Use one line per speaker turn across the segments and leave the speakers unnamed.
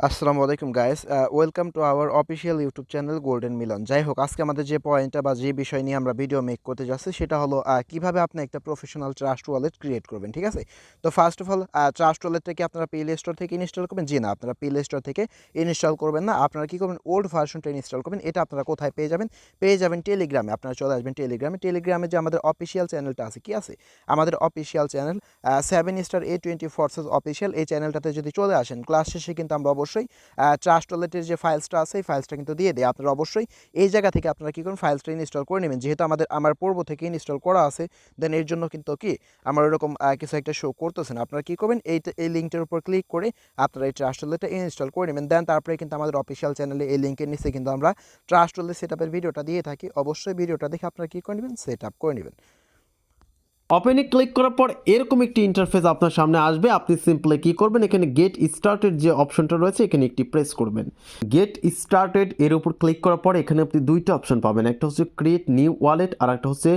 আসসালামু আলাইকুম guys, welcome to our official YouTube channel Golden Milan. যাই হোক, আজকে আমাদের যে পয়েন্টটা বা যে বিষয় নিয়ে আমরা ভিডিও মেক করতে যাচ্ছি সেটা হলো কিভাবে আপনি একটা প্রফেশনাল ট্রাস্ট ওয়ালেট ক্রিয়েট করবেন। ঠিক আছে, তো ফার্স্ট অফ অল ট্রাস্ট ওয়ালেটটা কি আপনারা প্লে স্টোর থেকে ইনস্টল করবেন? জি না, আপনারা প্লে স্টোর থেকে ইনস্টল করবেন না। আপনারা কি করবেন, ওল্ড ভার্সনটা ইনস্টল করবেন। এটা আপনারা কোথায় পেয়ে যাবেন? পেয়ে যাবেন টেলিগ্রামে। আপনারা চলে আসবেন টেলিগ্রামে যে আমাদের অফিসিয়াল চ্যানেলটা আছে, কি আছে আমাদের official channel 7 star A24 official. এই চ্যানেলটাতে যদি চলে আসেন, ক্লাস শেষে কিন্তু আমরা অবশ্যই ট্রাস্ট ওয়ালেটের যে ফাইলসটা আছে এই ফাইলসটা কিন্তু দিয়ে দেয়। আপনারা অবশ্যই এই জায়গা থেকে আপনারা কী করুন, ফাইলসটা ইনস্টল করে নেবেন। যেহেতু আমার পূর্ব থেকে ইনস্টল করা আছে, দেন এর জন্য কিন্তু কি আমার এরকম কিছু একটা শো করতেছে না। আপনারা কী করবেন, এই লিঙ্কটার উপর ক্লিক করে আপনারা এই ট্রাস্ট ওয়ালেটটা ইনস্টল করে নেবেন। দেন তারপরে কিন্তু আমাদের অফিসিয়াল চ্যানেলে এই লিঙ্কের নিচে কিন্তু আমরা ট্রাস্ট ওয়ালেট সেট আপের ভিডিওটা দিয়ে থাকি। অবশ্যই ভিডিওটা দেখে আপনারা কী করে নেবেন, সেট আপ করে নেবেন।
ওপেনে ক্লিক করার পর এরকম একটি ইন্টারফেস আপনার সামনে আসবে। আপনি সিম্পলি কি করবেন, এখানে গেট স্টার্টেড যে অপশনটা রয়েছে এখানে একটি প্রেস করবেন। গেট স্টার্টেড এর উপর ক্লিক করার পর এখানে আপনি দুইটা অপশন পাবেন, একটা হচ্ছে ক্রিয়েট নিউ ওয়ালেট আর একটা হচ্ছে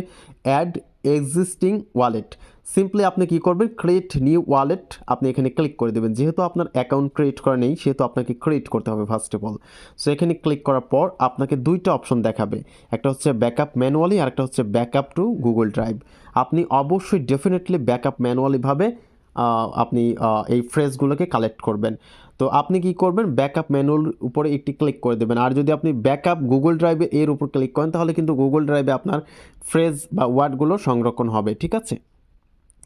অ্যাড এক্সিস্টিং ওয়ালেট। সিম্পলি আপনি কি করবেন, ক্রিয়েট নিউ ওয়ালেট আপনি এখানে ক্লিক করে দেবেন। যেহেতু আপনার অ্যাকাউন্ট ক্রিয়েট করা নেই সেহেতু আপনাকে ক্রিয়েট করতে হবে ফার্স্ট অফ অল। সো এখানে ক্লিক করার পর আপনাকে দুইটা অপশন দেখাবে, একটা হচ্ছে ব্যাকআপ ম্যানুয়ালি আর একটা হচ্ছে ব্যাকআপ টু গুগল ড্রাইভ। আপনি অবশ্যই ডেফিনেটলি ব্যাকআপ ম্যানুয়ালিভাবে আপনি এই ফ্রেজগুলোকে কালেক্ট করবেন। তো আপনি কি করবেন, ব্যাকআপ ম্যানুয়াল উপরে একটি ক্লিক করে দেবেন। আর যদি আপনি ব্যাকআপ গুগল ড্রাইভে এর উপর ক্লিক করেন তাহলে কিন্তু গুগল ড্রাইভে আপনার ফ্রেজ বা ওয়ার্ডগুলো সংরক্ষণ হবে। ঠিক আছে,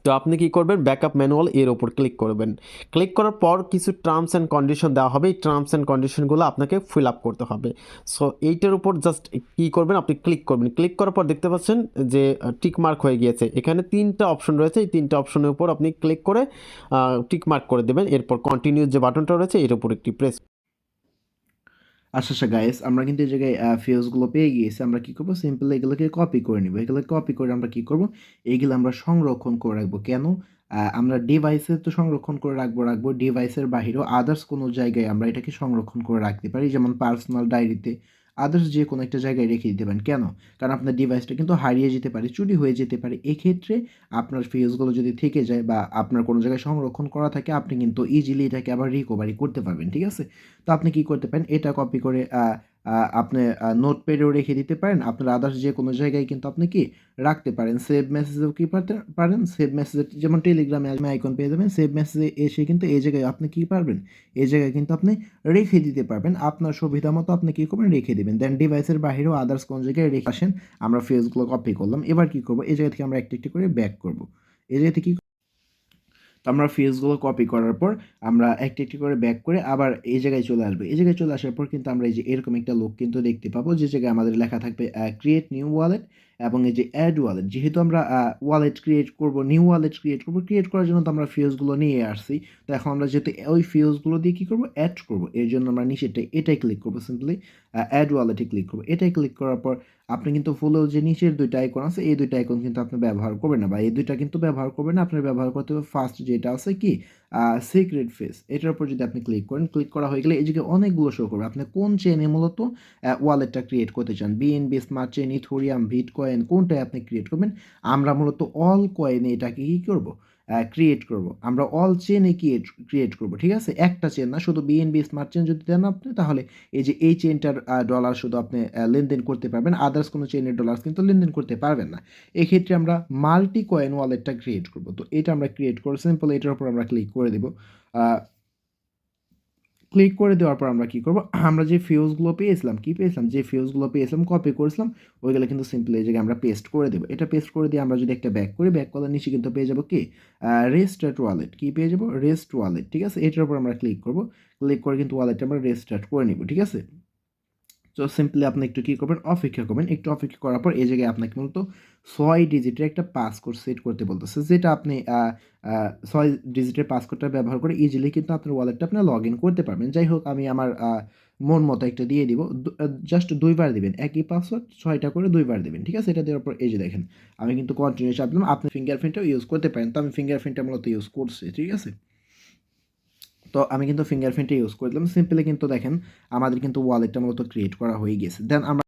তো আপনি কি করবেন, ব্যাকআপ ম্যানুয়াল এর ওপর ক্লিক করবেন। ক্লিক করার পর কিছু টার্মস অ্যান্ড কন্ডিশন দেওয়া হবে, এই টার্মস অ্যান্ড কন্ডিশনগুলো আপনাকে ফিল আপ করতে হবে। সো এইটার উপর জাস্ট কী করবেন, আপনি ক্লিক করবেন। ক্লিক করার পর দেখতে পাচ্ছেন যে টিক মার্ক হয়ে গিয়েছে। এখানে তিনটা অপশন রয়েছে, এই তিনটা অপশনের উপর আপনি ক্লিক করে টিক মার্ক করে দেবেন। এরপর কন্টিনিউ যে বাটনটা রয়েছে এর উপর একটি প্রেস।
আচ্ছা গাইস, আমরা কিন্তু এই জায়গায় ফিউজগুলো পেয়ে গিয়েছি। আমরা কি করব, সিম্পলি এগুলোকে কপি করে নিব। এগুলো কপি করে আমরা কি করব, এইগুলো আমরা সংরক্ষণ করে রাখবো। কেন? আমরা ডিভাইসে তো সংরক্ষণ করে রাখবো, ডিভাইসের বাহিরেও আদার্স কোনো জায়গায় আমরা এটাকে সংরক্ষণ করে রাখতে পারি, যেমন পার্সোনাল ডায়েরিতে, আদার্স যে কোনো একটা জায়গায় রেখে দিতে পারেন। কেন? কারণ আপনার ডিভাইসটা কিন্তু হারিয়ে যেতে পারে, চুরি হয়ে যেতে পারে। এক্ষেত্রে আপনার ফিউজগুলো যদি থেকে যায় বা আপনার কোনো জায়গায় সংরক্ষণ করা থাকে, আপনি কিন্তু ইজিলি এটাকে আবার রিকভারি করতে পারবেন। ঠিক আছে? তো আপনি কি করতে পারেন, এটা কপি করে আপনি নোটপ্যাডেও রেখে দিতে পারেন। আপনার আদার্স যে কোনো জায়গায় কিন্তু আপনি কি রাখতে পারেন। সেভ মেসেজেও কি পারেন, সেভ মেসেজে যেমন টেলিগ্রামে আইকন পেয়ে যাবেন, সেভ মেসেজে এসে কিন্তু এই জায়গায় আপনি কি পারবেন, এই জায়গায় কিন্তু আপনি রেখে দিতে পারবেন। আপনার সুবিধা মতো আপনি কি করবেন, রেখে দিবেন। দেন ডিভাইসের বাহিরেও আদার্স কোন জায়গায় রেখে আসেন। আমরা ফেজগুলো কপি করলাম। এবার কি করব, এই জায়গা থেকে আমরা একটি করে ব্যাক করব। এই জায়গা থেকে তো আমরা ফেজগুলো কপি করার পর আমরা একটি করে ব্যাক করে আবার এই জায়গায় চলে আসবো। এই জায়গায় চলে আসার পর কিন্তু আমরা এই যে এরকম একটা লোক কিন্তু দেখতে পাবো, যে জায়গায় আমাদের লেখা থাকবে ক্রিয়েট নিউ ওয়ালেট এবং এই যে অ্যাড ওয়ালেট। যেহেতু আমরা ওয়ালেট ক্রিয়েট করব, নিউ ওয়ালেট ক্রিয়েট করার জন্য তো আমরা ফিউজগুলো নিয়ে আসছি। তো এখন আমরা যেহেতু ওই ফিউজগুলো দিয়ে কী করবো, অ্যাড করব। এর জন্য আমরা নিচেরটাই এটাই ক্লিক করবো, সিম্পলি অ্যাড ওয়ালেটে ক্লিক করবো। এটাই ক্লিক করার পর আপনি কিন্তু ফুলেও যে নিচের দুইটা আইকন আছে এই দুইটা আইকন কিন্তু আপনি ব্যবহার করবেন না, বা এই দুইটা কিন্তু ব্যবহার করবেন না। আপনার ব্যবহার করতে হবে ফার্স্ট যেটা আছে কি সিক্রেট ফেস। এটার উপর যদি আপনি ক্লিক করেন, ক্লিক করা হয়ে গেলে এই জায়গায় অনেকগুলো শো করবে আপনি কোন চেনে মূলত ওয়ালেটটা ক্রিয়েট করতে চান। BNB, smart chain, ethereum, bitcoin, কোনটায় আপনি ক্রিয়েট করবেন। আমরা মূলত অল কয়েনে এটাকে কী করব, ক্রিয়েট করব। আমরা অল চেনে ক্রিয়েট করব। ঠিক আছে, একটা চেন না, শুধু বিএনবি স্মার্ট চেন যদি দেন আপনি, তাহলে এই যে এই চেনটার ডলার শুধু আপনি লেনদেন করতে পারবেন, আদার্স কোনো চেনের ডলার কিন্তু লেনদেন করতে পারবেন না। এক্ষেত্রে আমরা মাল্টি কয়েন ওয়ালেটটা ক্রিয়েট করব। তো এটা আমরা ক্রিয়েট করে সিম্পল এটার উপর আমরা ক্লিক করে দেব। ক্লিক করে দেওয়ার পর আমরা কি করব, আমরা যে ফিউজগুলো পেয়েছিলাম, যে ফিউজগুলো পেয়েছিলাম কপি করেছিলাম, ওইগুলো কিন্তু সিম্পলি এই জায়গায় আমরা পেস্ট করে দেবো। এটা পেস্ট করে দিয়ে আমরা যদি একটা ব্যাক করি, ব্যাক করার নিচে কিন্তু পেয়ে যাবো কি রেস্টার্ট ওয়ালেট। কি পেয়ে যাবো, রেস্ট ওয়ালেট। ঠিক আছে, এটার উপর আমরা ক্লিক করব। ক্লিক করে কিন্তু ওয়ালেটটা আমরা রেস্টার্ট করে নিব। ঠিক আছে, তো সিম্পলি আপনি একটু কী করবেন, অপেক্ষা করবেন। একটু অপেক্ষা করার পর এই জায়গায় আপনাকে মূলত 6 ডিজিটের একটা পাসকোড সেট করতে বলতেছে, যেটা আপনি 6 ডিজিটের পাসকোডটা ব্যবহার করে ইজিলি কিন্তু আপনার ওয়ালেটটা আপনি লগ ইন করতে পারবেন। যাই হোক, আমি আমার মন মতো একটা দিয়ে দিব। জাস্ট 2 বার দিবেন, একই পাসওয়ার্ড 6টা করে 2 বার দিবেন। ঠিক আছে, এটা দেওয়ার পর এই যে দেখেন আমি কিন্তু কন্টিনিউ চাপ দিলাম। আপনি ফিঙ্গারপ্রিন্টটাও ইউজ করতে পারেন, তো আমি ফিঙ্গারপ্রিন্টটা মূলত ইউজ করছি। ঠিক আছে, তো আমি কিন্তু ফিঙ্গারপ্রিন্টটা ইউজ করে দিলাম। সিম্পলি কিন্তু দেখেন আমাদের কিন্তু ওয়ালেটটা মূলত ক্রিয়েট করা হয়ে গেছে। দেন আমরা